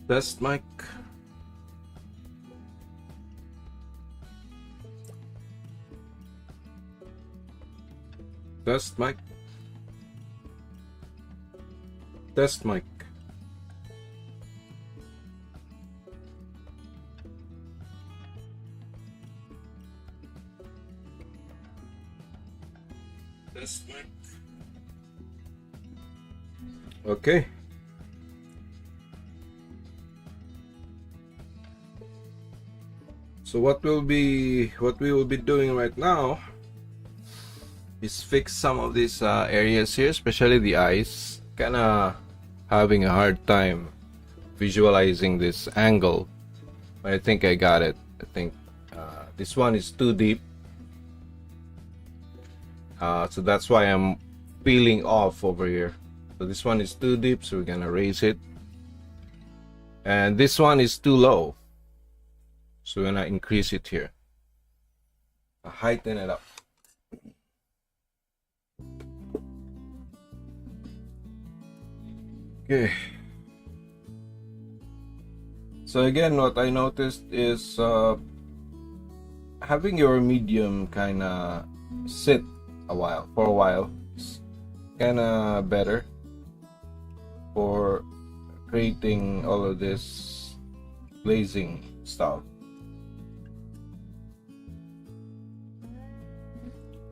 Test mic. Test mic. Test mic. Test mic. Okay. So what we will be doing right now is fix some of these areas here, especially the eyes. Kinda having a hard time visualizing this angle. I think I got it. I think this one is too deep. So that's why I'm peeling off over here. So this one is too deep, so we're gonna raise it. And this one is too low, so we're gonna increase it here. Heighten it up. Okay. So again, what I noticed is having your medium kind of sit for a while is kind of better for creating all of this glazing stuff.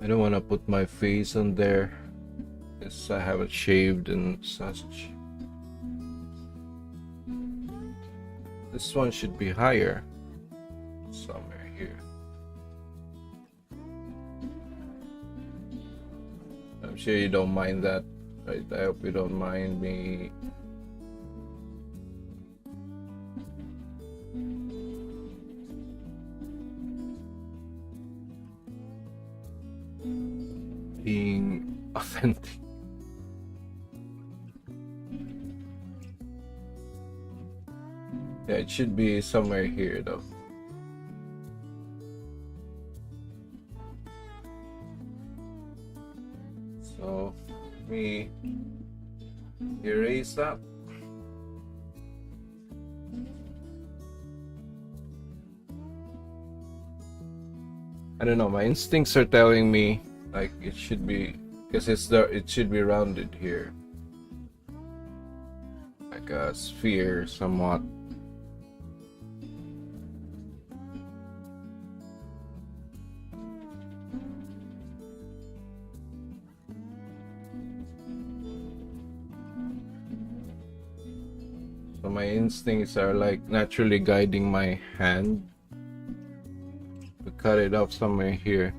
I don't want to put my face on there because I haven't shaved and such. This one should be higher, somewhere here. I'm sure you don't mind that, right? I hope you don't mind me being authentic. Yeah, it should be somewhere here though. So let me erase that. I don't know, my instincts are telling me like it should be, because it should be rounded here, like a sphere somewhat. So my instincts are like naturally guiding my hand to cut it off somewhere here.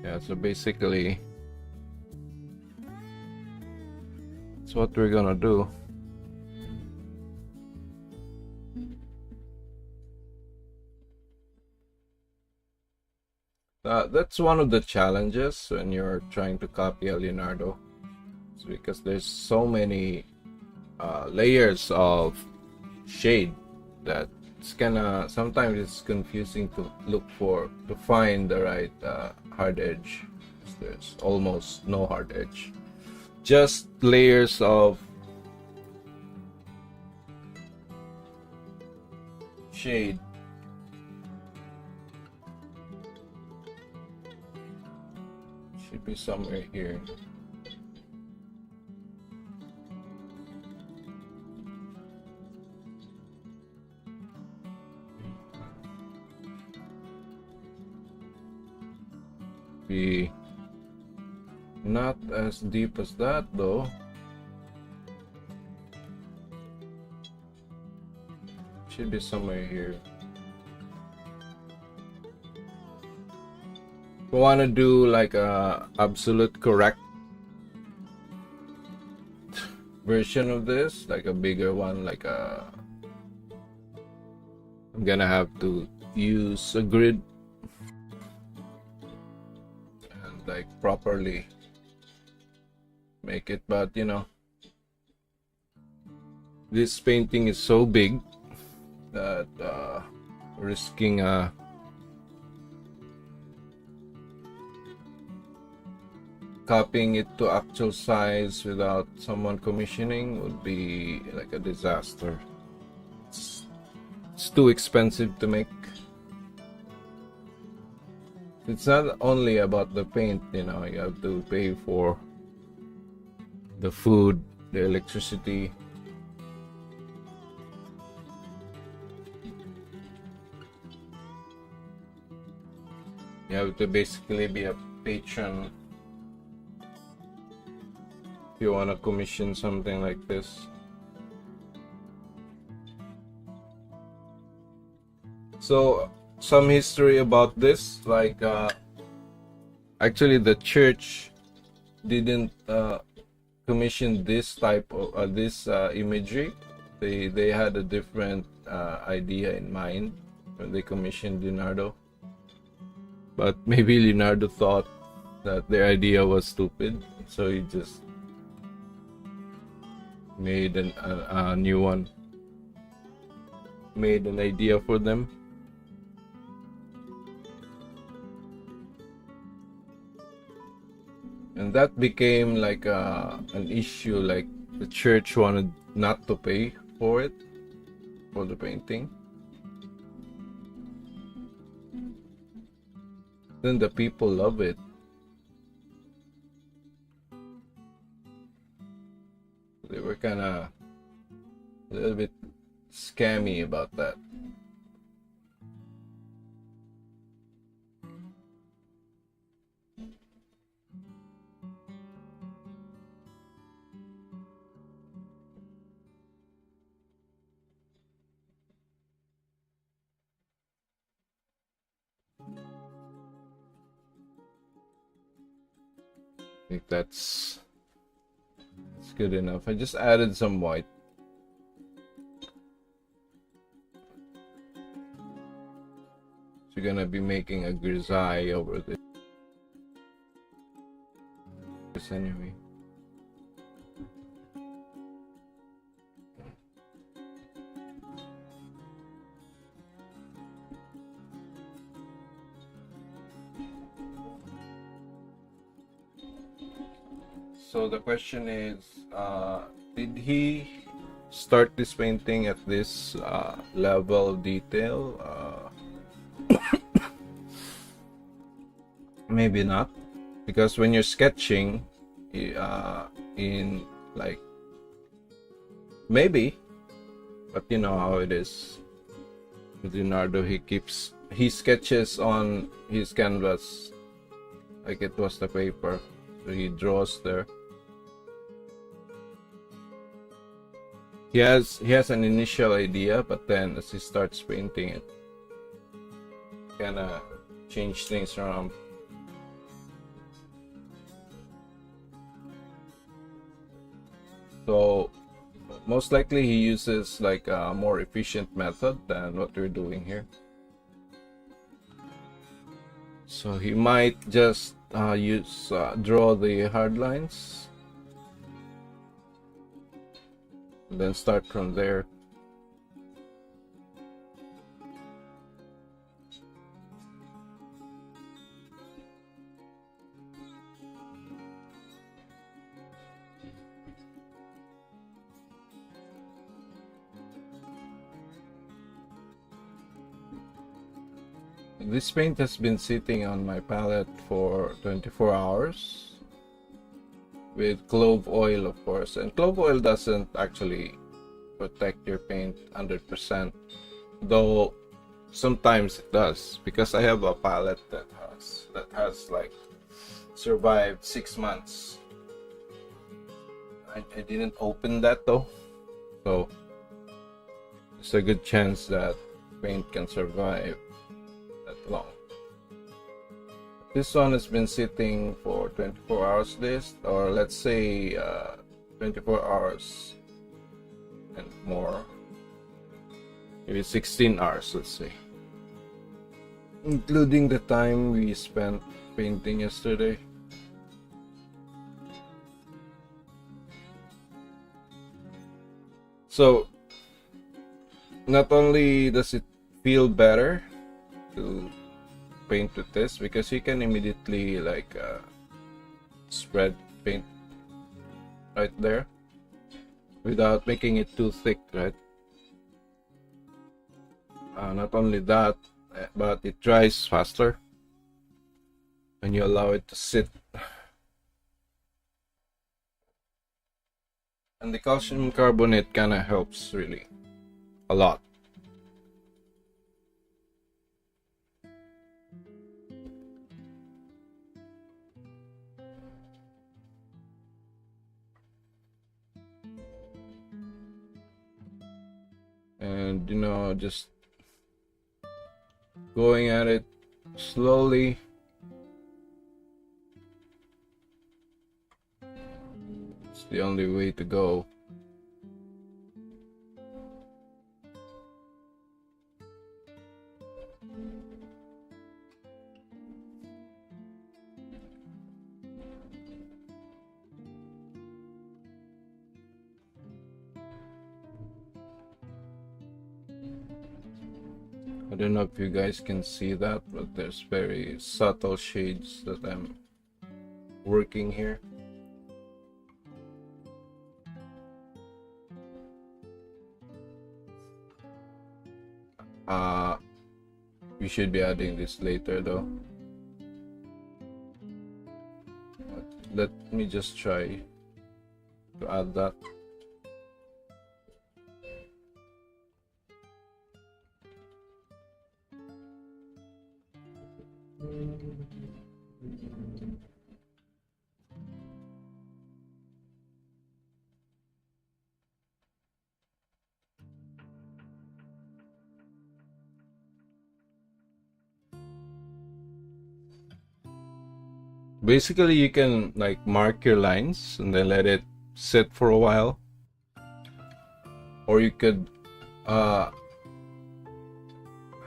Yeah, so basically that's what we're gonna do. That's one of the challenges when you're trying to copy a Leonardo. It's because there's so many layers of shade that it's sometimes it's confusing to find the right hard edge. There's almost no hard edge, just layers of shade. Should be somewhere here. Be not as deep as that though. Should be somewhere here. We want to do like a absolute correct version of this, like a bigger one, like I'm gonna have to use a grid and like properly make it, but you know, this painting is so big that risking copying it to actual size without someone commissioning would be like a disaster. It's too expensive to make. It's not only about the paint, you know, you have to pay for the food, the electricity. You have to basically be a patron if you want to commission something like this. So some history about this, like actually the church didn't commission this type of this imagery. They had a different idea in mind when they commissioned Leonardo, but maybe Leonardo thought that their idea was stupid, so he just made a new one, made an idea for them. And that became like an issue, like the church wanted not to pay for it, for the painting. Then the people love it. They were kind of a little bit scammy about that. I think that's good enough. I just added some white. So you're gonna be making a grisaille over this anyway. So the question is, did he start this painting at this level of detail? Maybe not, because when you're sketching in like, maybe, but you know how it is with Leonardo. He sketches on his canvas like it was the paper, so he draws there. He has an initial idea, but then as he starts painting it, kinda change things around. So most likely he uses like a more efficient method than what we're doing here. So he might just draw the hard lines, and then start from there. This paint has been sitting on my palette for 24 hours with clove oil, of course, and clove oil doesn't actually protect your paint 100%, though sometimes it does, because I have a palette that has like survived 6 months. I didn't open that though, so there's a good chance that paint can survive long. This one has been sitting for 24 hours this, or let's say 24 hours and more, maybe 16 hours, let's say, including the time we spent painting yesterday. So not only does it feel better to paint with this, because you can immediately like spread paint right there without making it too thick, right? Not only that, but it dries faster when you allow it to sit. And the calcium carbonate kind of helps really a lot. And you know, just going at it slowly. It's the only way to go. I don't know if you guys can see that, but there's very subtle shades that I'm working here. We should be adding this later though. But let me just try to add that. Basically, you can like mark your lines and then let it sit for a while, or you could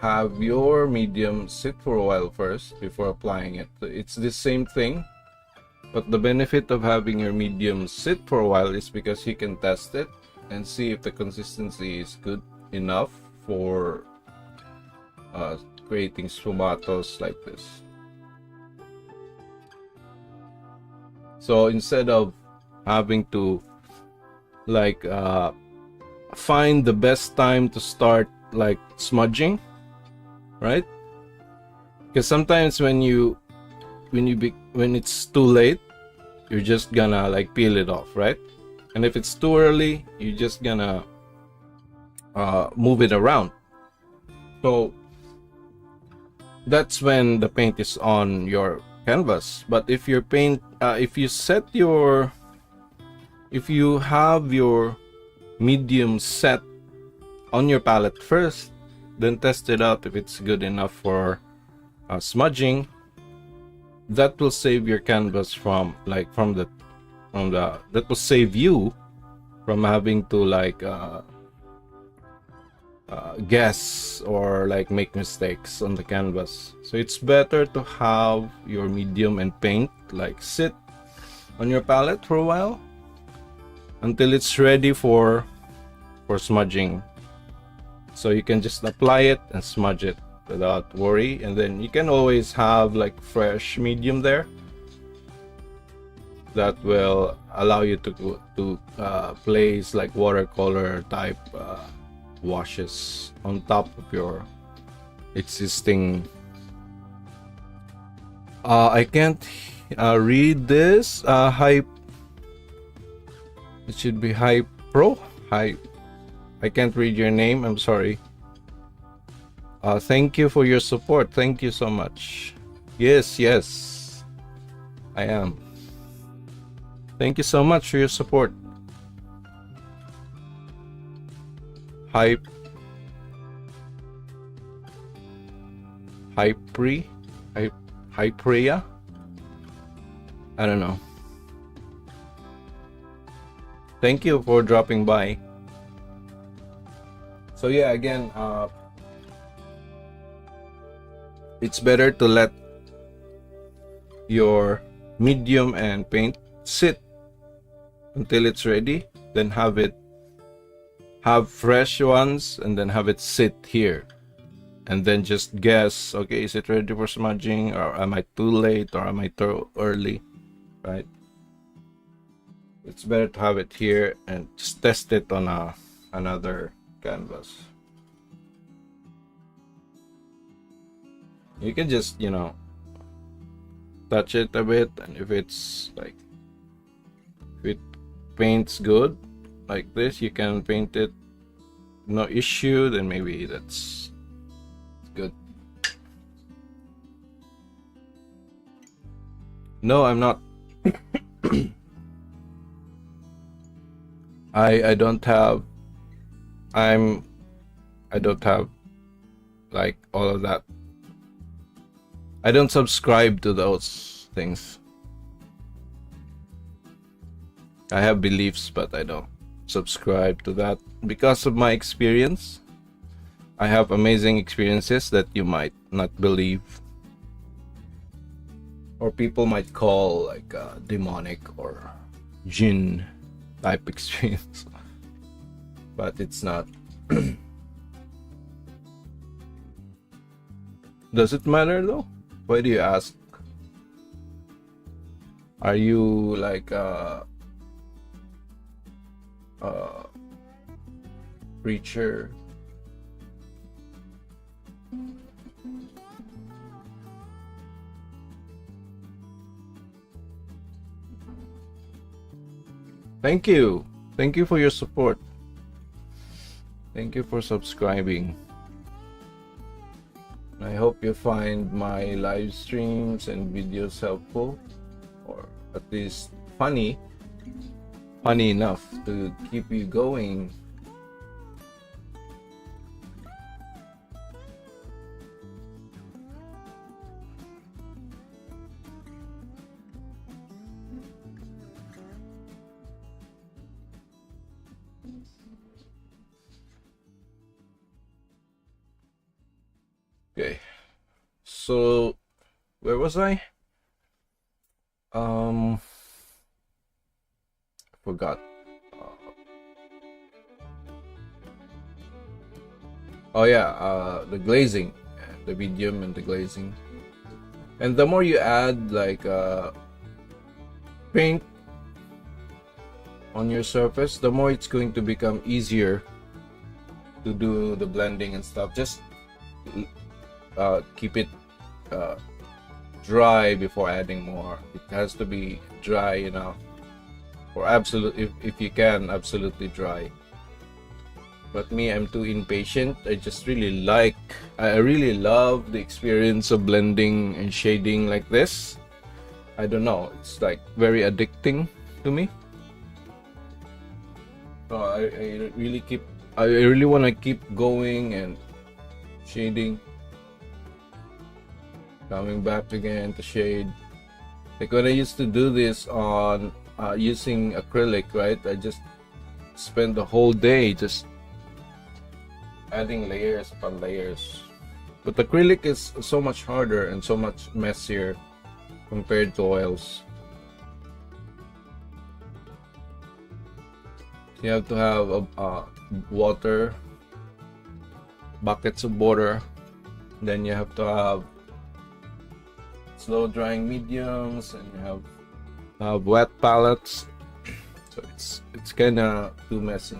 have your medium sit for a while first before applying it. It's the same thing, but the benefit of having your medium sit for a while is because you can test it and see if the consistency is good enough for creating sfumatos like this. So instead of having to like find the best time to start like smudging, right? Because sometimes when it's too late, you're just gonna like peel it off, right? And if it's too early, you're just gonna move it around. So that's when the paint is on your canvas. But if your paint if you have your medium set on your palette first, then test it out if it's good enough for smudging. That will save your canvas from that will save you from having to like guess or like make mistakes on the canvas. So it's better to have your medium and paint like sit on your palette for a while until it's ready for smudging. So you can just apply it and smudge it without worry, and then you can always have like fresh medium there that will allow you to place like watercolor type washes on top of your existing. I can't read this. Hype. It should be Hype Pro. Hype. I can't read your name. I'm sorry. Thank you for your support. Thank you so much. Yes, I am. Thank you so much for your support. Hype. Hyprea. I don't know. Thank you for dropping by. So yeah, again, it's better to let your medium and paint sit until it's ready, then have fresh ones and then have it sit here, and then just guess, okay, is it ready for smudging, or am I too late, or am I too early? right? It's better to have it here and just test it on another canvas. You can just, you know, touch it a bit, and if it's like, if it paints good like this, you can paint it no issue, then maybe that's good. No, I'm not. I don't have, I don't have like all of that. I don't subscribe to those things. I have beliefs, but I don't subscribe to that because of my experience. I have amazing experiences that you might not believe, or people might call like demonic or jinn type experience, but it's not. Does it matter though? Why do you ask? Are you like a preacher? Thank you. Thank you for your support. Thank you for subscribing. I hope you find my live streams and videos helpful, or at least funny enough to keep you going. Okay, so where was I? Forgot. Oh yeah, the glazing, the medium and the glazing. And the more you add like paint on your surface, the more it's going to become easier to do the blending and stuff. Just keep it dry before adding more. It has to be dry enough, or if you can, absolutely dry. But me, I'm too impatient. I really love the experience of blending and shading like this. I don't know, it's like very addicting to me. So I really want to keep going and shading, coming back again to shade. Like when I used to do this on using acrylic, right? I just spent the whole day just adding layers upon layers. But acrylic is so much harder and so much messier compared to oils. You have to have water, buckets of water. Then you have to have slow drying mediums, and you have wet palettes. So it's kind of too messy.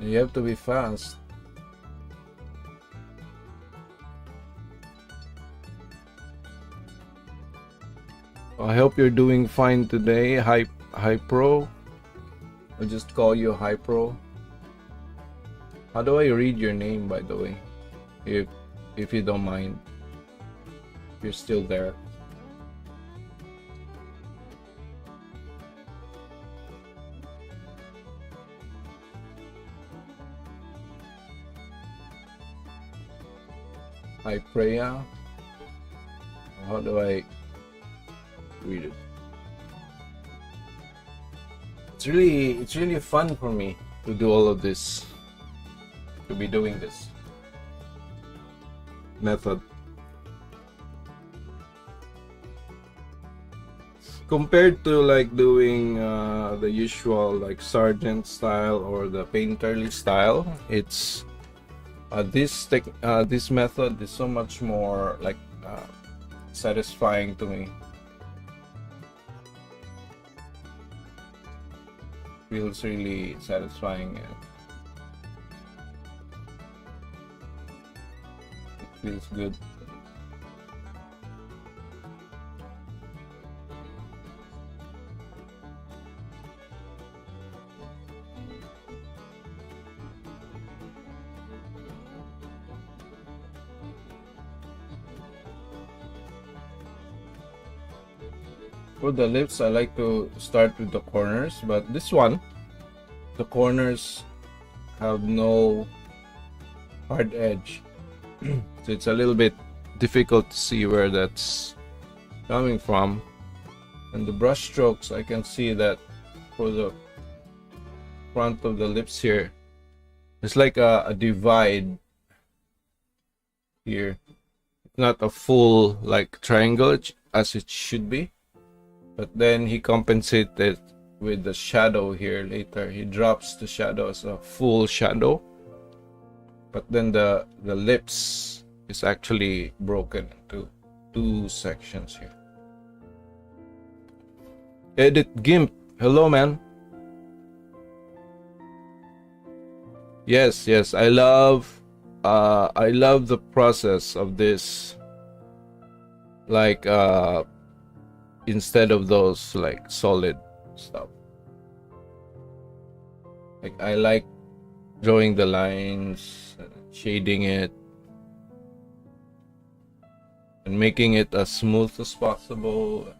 You have to be fast. I hope you're doing fine today, Hi Pro. I'll just call you Hi Pro. How do I read your name, by the way? If you don't mind, if you're still there. Hi Preya. How do I read it? It's really fun for me to do all of this, to be doing this method. Compared to like doing the usual like sergeant style or the painterly style, it's this method is so much more like satisfying to me. Feels really satisfying and it feels good. For the lips, I like to start with the corners, but this one, the corners have no hard edge. So it's a little bit difficult to see where that's coming from. And the brush strokes, I can see that for the front of the lips here, it's like a divide here. It's not a full like triangle as it should be. But then he compensated with the shadow here later. He drops the shadow as a full shadow. But then the lips is actually broken into two sections here. Edit Gimp. Hello, man. Yes, I love the process of this. Like instead of those like solid stuff. Like I like drawing the lines, shading it, and making it as smooth as possible,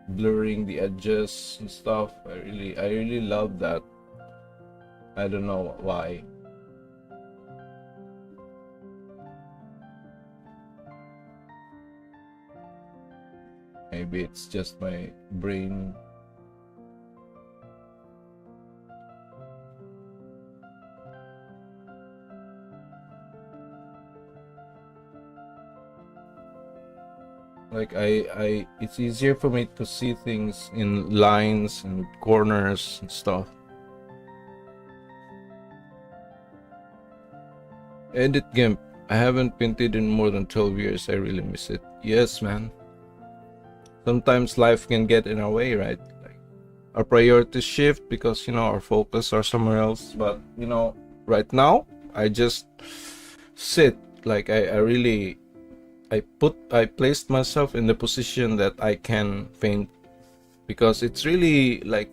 blurring the edges and stuff. I really love that. I don't know why. Maybe it's just my brain. Like it's easier for me to see things in lines and corners and stuff. Edit Gimp. I haven't painted in more than 12 years. I really miss it. Yes, man. Sometimes life can get in our way, right? Like our priorities shift because, you know, our focus are somewhere else. But, you know, right now, I just sit. Like I placed myself in the position that I can paint, because it's really like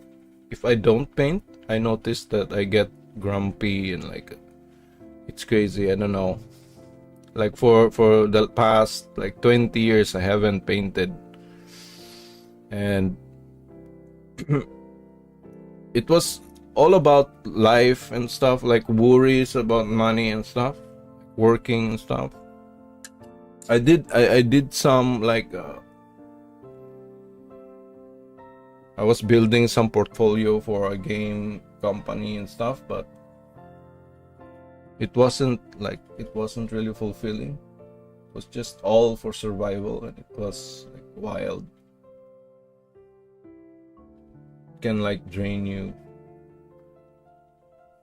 if I don't paint, I notice that I get grumpy and like it's crazy. I don't know. Like for the past like 20 years, I haven't painted. And it was all about life and stuff, like worries about money and stuff, working and stuff. I did some like I was building some portfolio for a game company and stuff, but it wasn't really fulfilling. It was just all for survival, and it was like wild. Can like drain you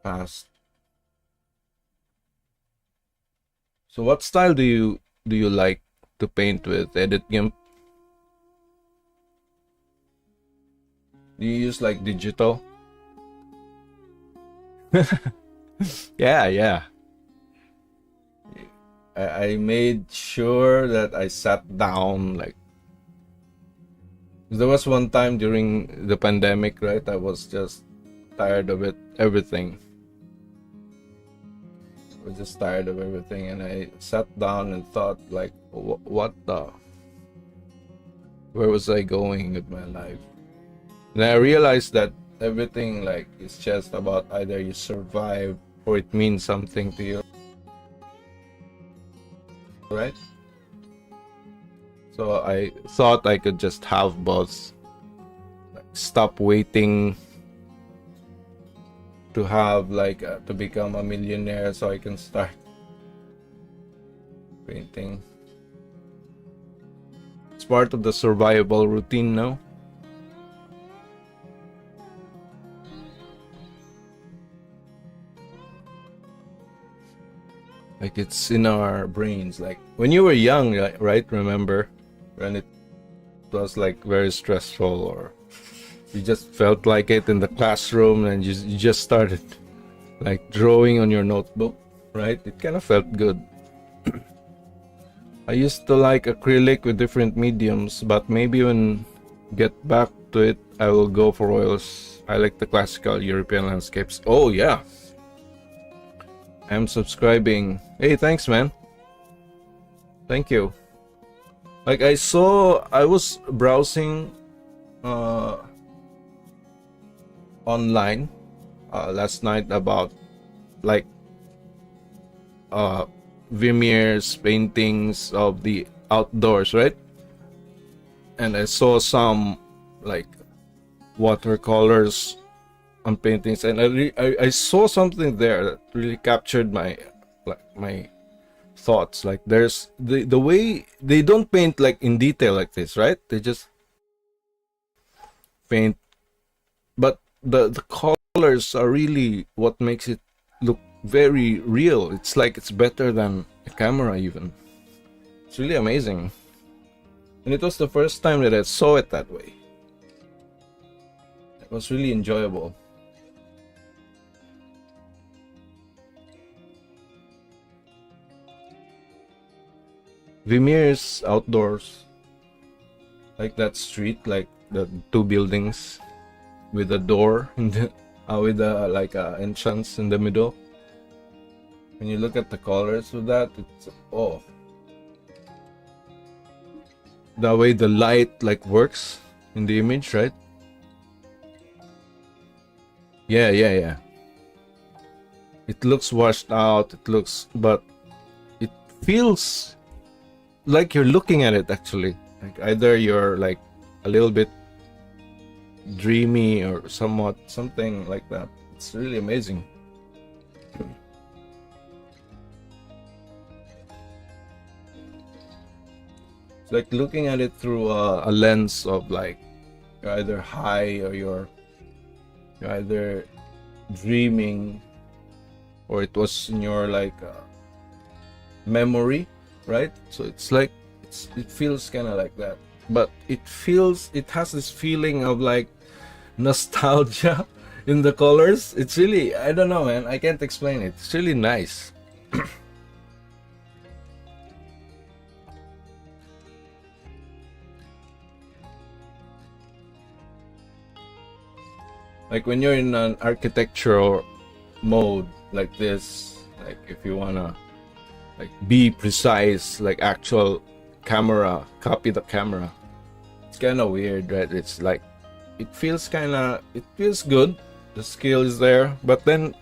fast. So what style do you like to paint with, Edit Gimp? Do you use like digital? Yeah. I made sure that I sat down. Like there was one time during the pandemic, right? I was just tired of everything. I was just tired of everything, and I sat down and thought, like, where was I going with my life? And I realized that everything like is just about either you survive or it means something to you, right? So I thought I could just have both. Like, stop waiting to have like to become a millionaire so I can start painting. It's part of the survival routine now. Like it's in our brains. Like when you were young, right? Remember when it was like very stressful or You just felt like it in the classroom, and you just started like drawing on your notebook, right? It kind of felt good. I used to like acrylic with different mediums, but maybe when get back to it, I will go for oils. I like the classical European landscapes. Oh yeah, I'm subscribing. Hey, thanks, man. Thank you. Like I was browsing online last night about like uh Vermeer's paintings of the outdoors, right? And I saw some like watercolors on paintings, and I saw something there that really captured my my thoughts. Like there's the way they don't paint like in detail like this, right? They just paint, but the colors are really what makes it look very real. It's like it's better than a camera even. It's really amazing. And it was the first time that I saw it that way. It was really enjoyable. Vermeer's outdoors, like that street, like the two buildings with a door in the, with a like a entrance in the middle. When you look at the colors with that, it's oh, the way the light like works in the image, right? Yeah. It looks washed out. It looks, but it feels like you're looking at it actually. Like either you're like a little bit dreamy or somewhat something like that. It's really amazing. It's like looking at it through a lens of like you're either high or you're either dreaming, or it was in your like memory, right? So it's like it feels kind of like that, but it has this feeling of like nostalgia in the colors. It's really, I don't know, man, I can't explain it. It's really nice. Like when you're in an architectural mode like this, like if you wanna like be precise, like actual camera, copy the camera, it's kind of weird, right? It's like it feels good, the skill is there, but then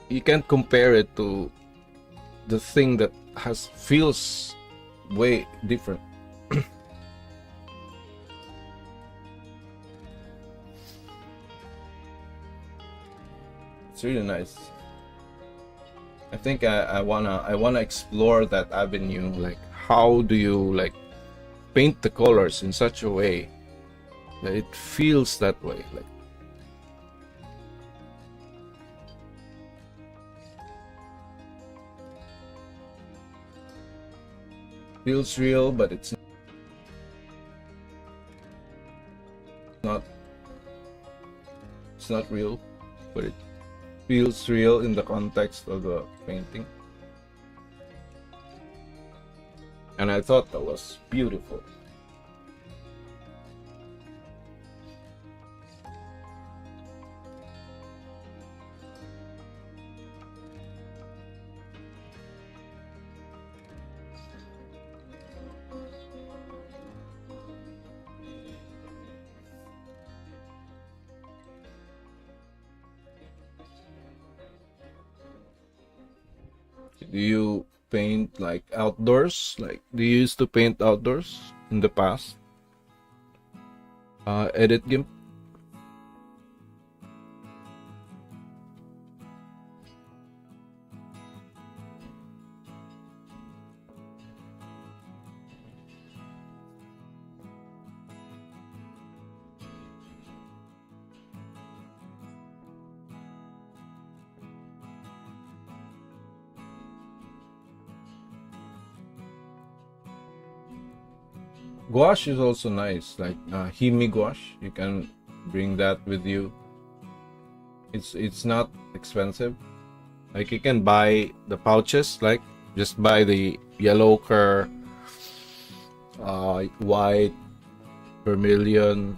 you can't compare it to the thing that feels way different. It's really nice. I think I wanna explore that avenue. Like, how do you like paint the colors in such a way that it feels that way? Like, feels real, but not. It's not real, but it feels real in the context of the painting. And I thought that was beautiful. Do you paint like outdoors? Like, do you used to paint outdoors in the past? Edit GIMP? Gouache is also nice, like himi gouache. You can bring that with you. It's not expensive. Like you can buy the pouches, like just buy the yellow ochre, white, vermilion,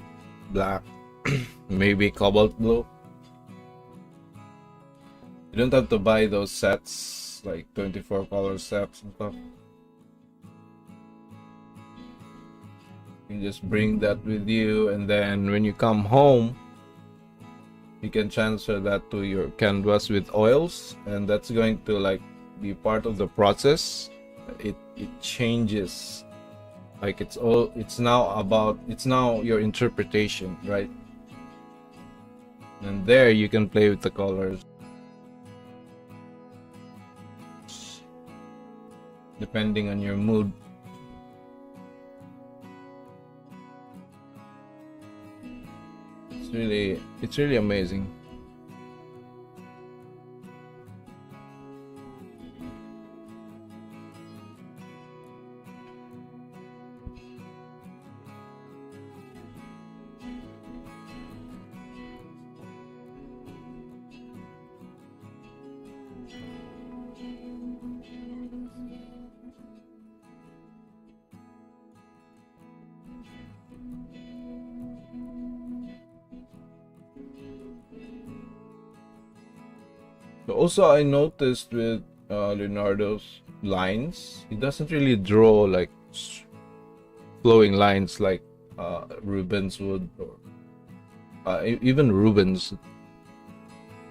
black, maybe cobalt blue. You don't have to buy those sets, like 24 color sets and stuff. You just bring that with you, and then when you come home, you can transfer that to your canvas with oils, and that's going to like be part of the process. It changes, like it's now your interpretation, right? And there you can play with the colors depending on your mood. It's really amazing. Also, I noticed with Leonardo's lines, he doesn't really draw like flowing lines like Rubens would, or even Rubens.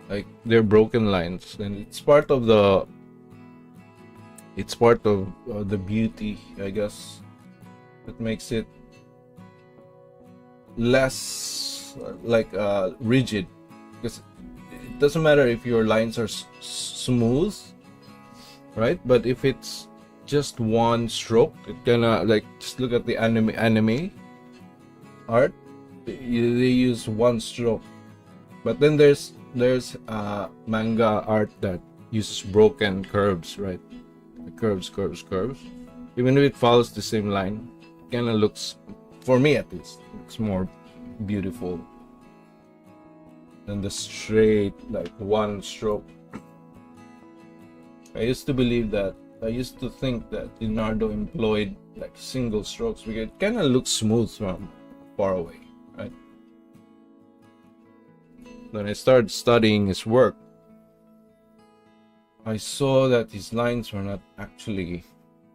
Like they're broken lines, and it's part of the beauty, I guess, that makes it less like rigid, because it doesn't matter if your lines are smooth, right? But if it's just one stroke, it kinda like, just look at the anime art. They use one stroke, but then there's manga art that uses broken curves, right? Curves. Even if it follows the same line, it kind of looks, for me at least, looks more beautiful than the straight, like one stroke. I used to think that Leonardo employed like single strokes because it kind of looks smooth from far away, right? When I started studying his work, I saw that his lines were not actually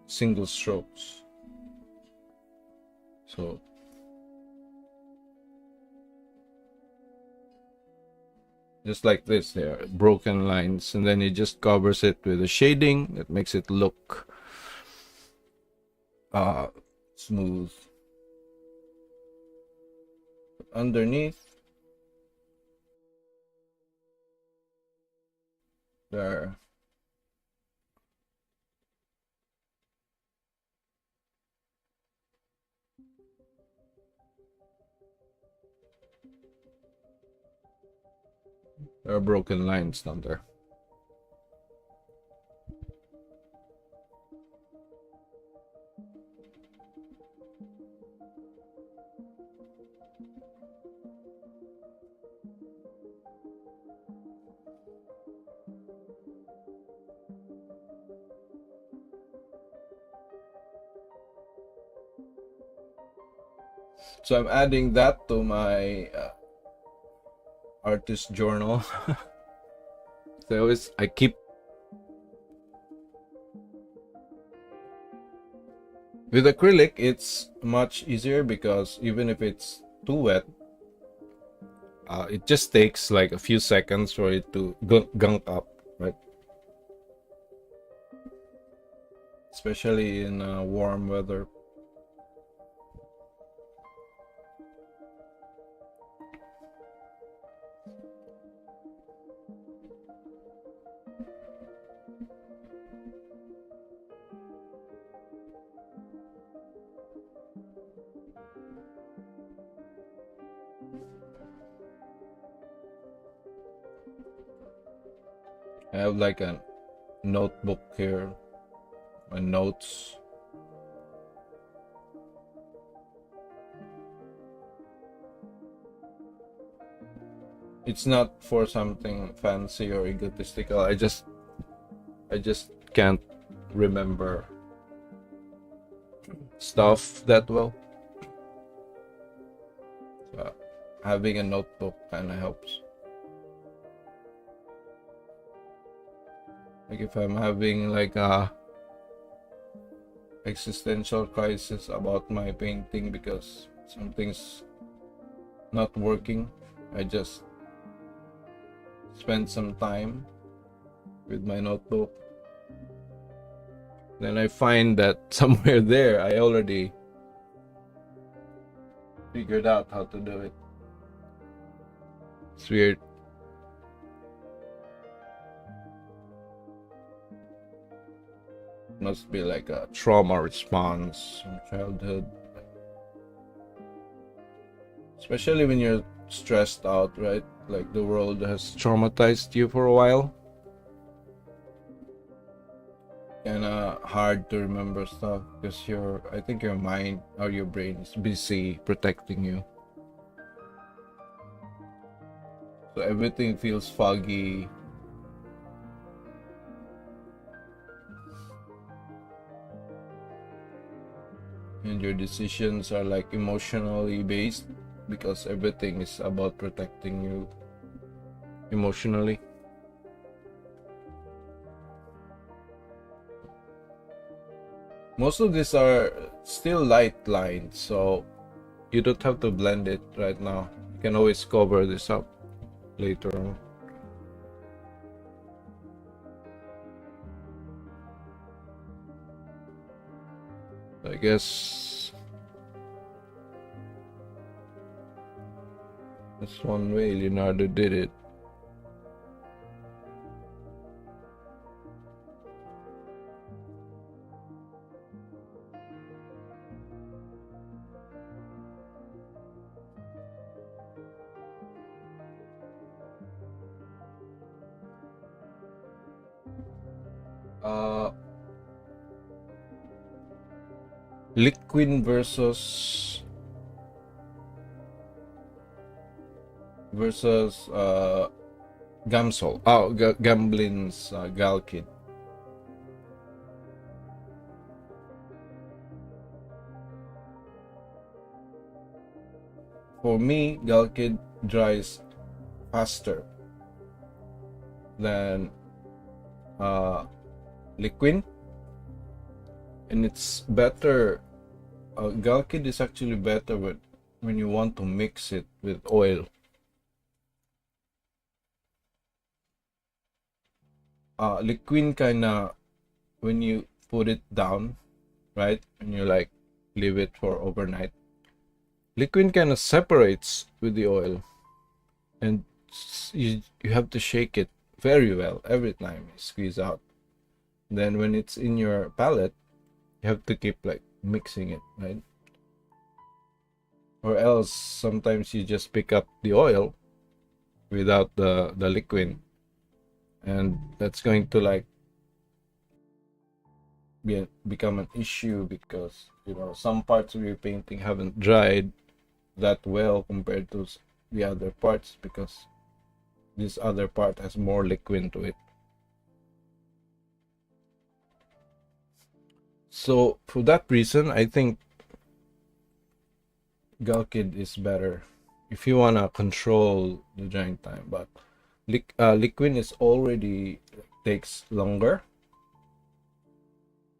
single strokes. So just like this, there are broken lines, and then he just covers it with a shading that makes it look smooth. Underneath there are broken lines down there. So I'm adding that to my artist journal. So I keep with acrylic. It's much easier because even if it's too wet, it just takes like a few seconds for it to gunk up, right? Especially in warm weather. I have like a notebook here, my notes. It's not for something fancy or egotistical. I just can't remember stuff that well. So having a notebook kind of helps. Like if I'm having like a existential crisis about my painting because something's not working, I just spend some time with my notebook. Then I find that somewhere there I already figured out how to do it. It's weird. Must be like a trauma response from childhood. Especially when you're stressed out, right? Like the world has traumatized you for a while. Kinda hard to remember stuff because I think your mind or your brain is busy protecting you. So everything feels foggy. And your decisions are like emotionally based because everything is about protecting you emotionally. Most of these are still light lines, so you don't have to blend it right now. You can always cover this up later on. I guess that's one way Leonardo did it. Liquid versus Gamsol. Gamblin's Galkid. For me, Galkid dries faster than Liquid, and it's better. Galkid is actually better when you want to mix it with oil. Liquid kinda, when you put it down, right, and you like leave it for overnight, liquid kinda separates with the oil, and you have to shake it very well every time you squeeze out. Then when it's in your palette, you have to keep like mixing it, right? Or else sometimes you just pick up the oil without the liquid, and that's going to like become an issue because some parts of your painting haven't dried that well compared to the other parts because this other part has more liquid to it. So for that reason, I think Galkid is better if you wanna control the drying time, but liquid is already takes longer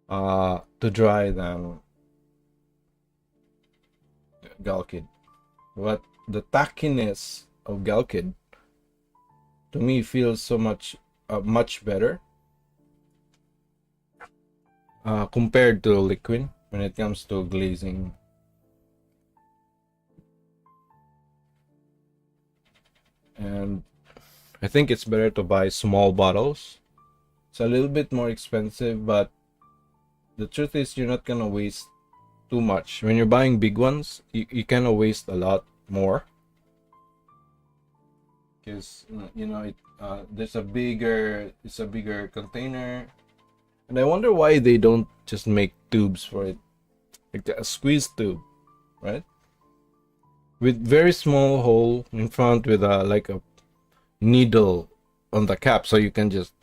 to dry than Galkid. But the tackiness of Galkid to me feels so much better compared to liquid when it comes to glazing. And I think it's better to buy small bottles. It's a little bit more expensive, but the truth is you're not gonna waste too much. When you're buying big ones, you kind of waste a lot more because it's a bigger container. And I wonder why they don't just make tubes for it, like a squeeze tube, right? With very small hole in front with a needle on the cap, so you can just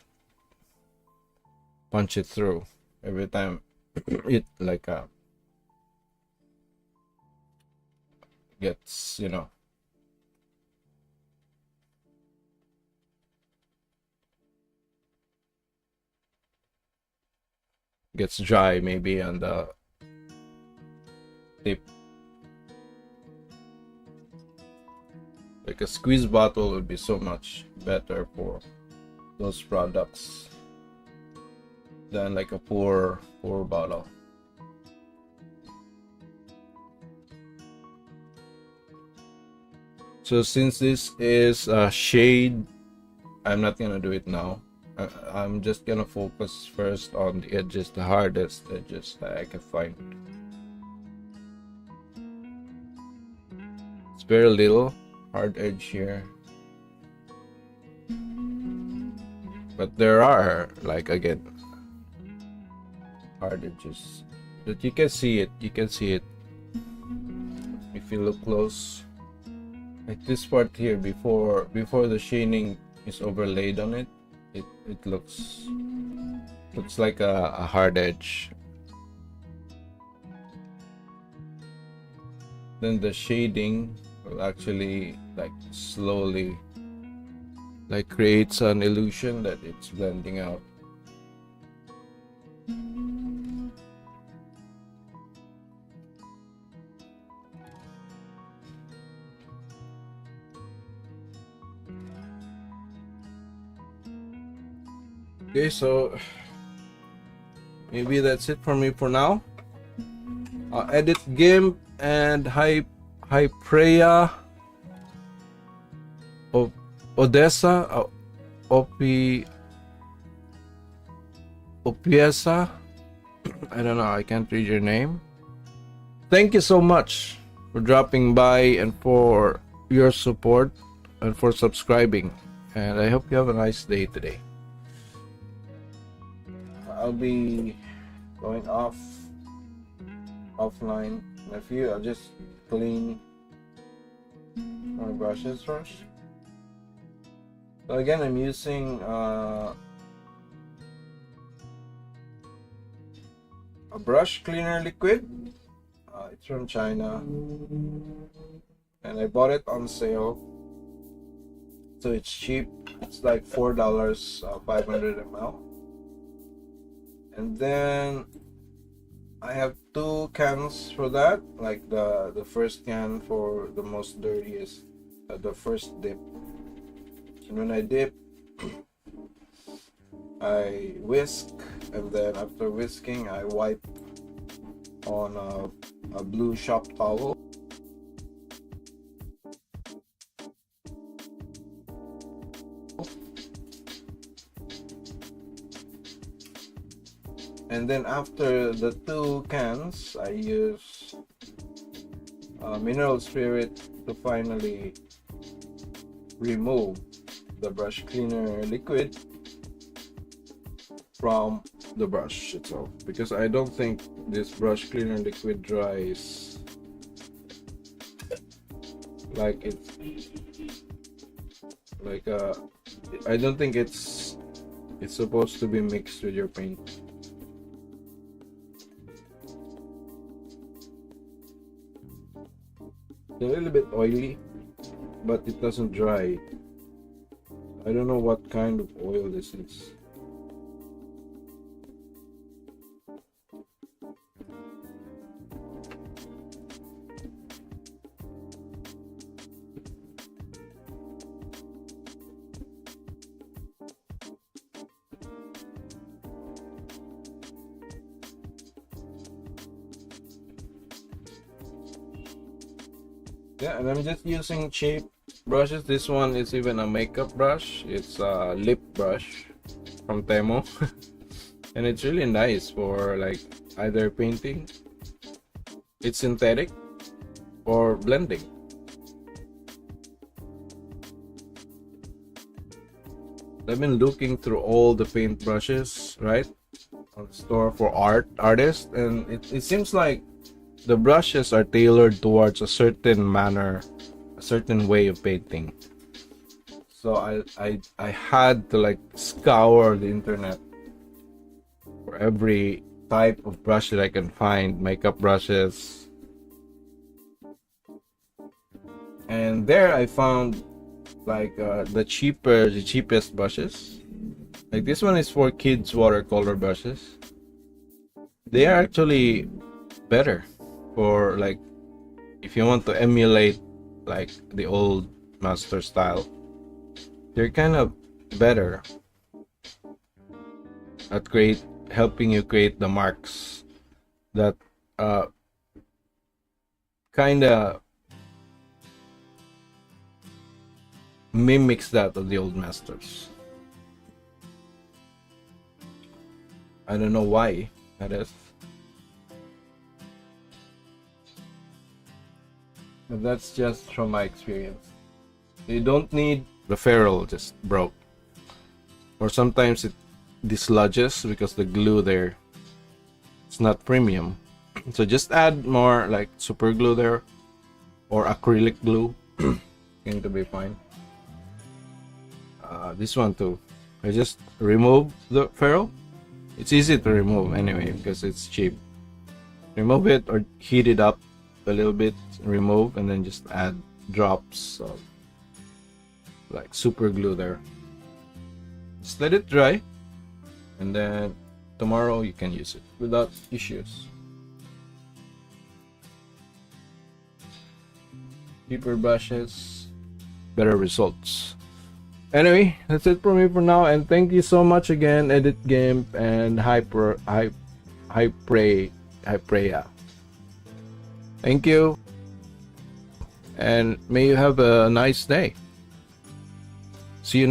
punch it through every time it like gets, you know, gets dry maybe on the tip. Like a squeeze bottle would be so much better for those products than like a pour bottle. So since this is a shade, I'm not gonna do it now. I'm just gonna focus first on the edges, the hardest edges that I can find. It's very little hard edge here, but there are, like, again, hard edges that you can see it. You can see it if you look close. Like this part here, before the shading is overlaid on it, it looks like a hard edge. Then the shading will actually like slowly like creates an illusion that it's blending out. Okay, so maybe that's it for me for now. Edit GIMP and Hypreia Odessa Opiesa. I don't know, I can't read your name. Thank you so much for dropping by and for your support and for subscribing, and I hope you have a nice day today. I'll be going offline in a few. I'll just clean my brushes first. So again, I'm using a brush cleaner liquid. It's from China, and I bought it on sale, so it's cheap. It's like $4, 500 ml. And then I have 2 cans for that, like the first can for the most dirtiest, the first dip. And when I dip, I whisk, and then after whisking, I wipe on a blue shop towel. And then after the 2 cans, I use mineral spirit to finally remove the brush cleaner liquid from the brush itself, because I don't think this brush cleaner liquid dries like it's like I don't think it's supposed to be mixed with your paint. It's a little bit oily, but it doesn't dry. I don't know what kind of oil this is. Yeah, and I'm just using cheap brushes. This one is even a makeup brush. It's a lip brush from Temo. And it's really nice for like either painting, it's synthetic, or blending. I've been looking through all the paint brushes, right, on the store for artists, and it seems like the brushes are tailored towards a certain manner, a certain way of painting. So I had to like scour the internet for every type of brush that I can find, makeup brushes. And there I found like the cheapest brushes. Like this one is for kids watercolor brushes. They are actually better for like if you want to emulate like the old master style. They're kind of better at helping you create the marks that kind of mimics that of the old masters. I don't know why that is, but that's just from my experience. You don't need the ferrule just broke, or sometimes it dislodges because the glue there it's not premium. So just add more like super glue there or acrylic glue. Going to be fine. This one too, I just remove the ferrule. It's easy to remove anyway because it's cheap. Remove it or heat it up a little bit, remove, and then just add drops of like super glue there. Just let it dry, and then tomorrow you can use it without issues. Cheaper brushes, better results. Anyway, that's it for me for now, and thank you so much again, Edit Gimp and Hypreya. Thank you, and may you have a nice day. See you next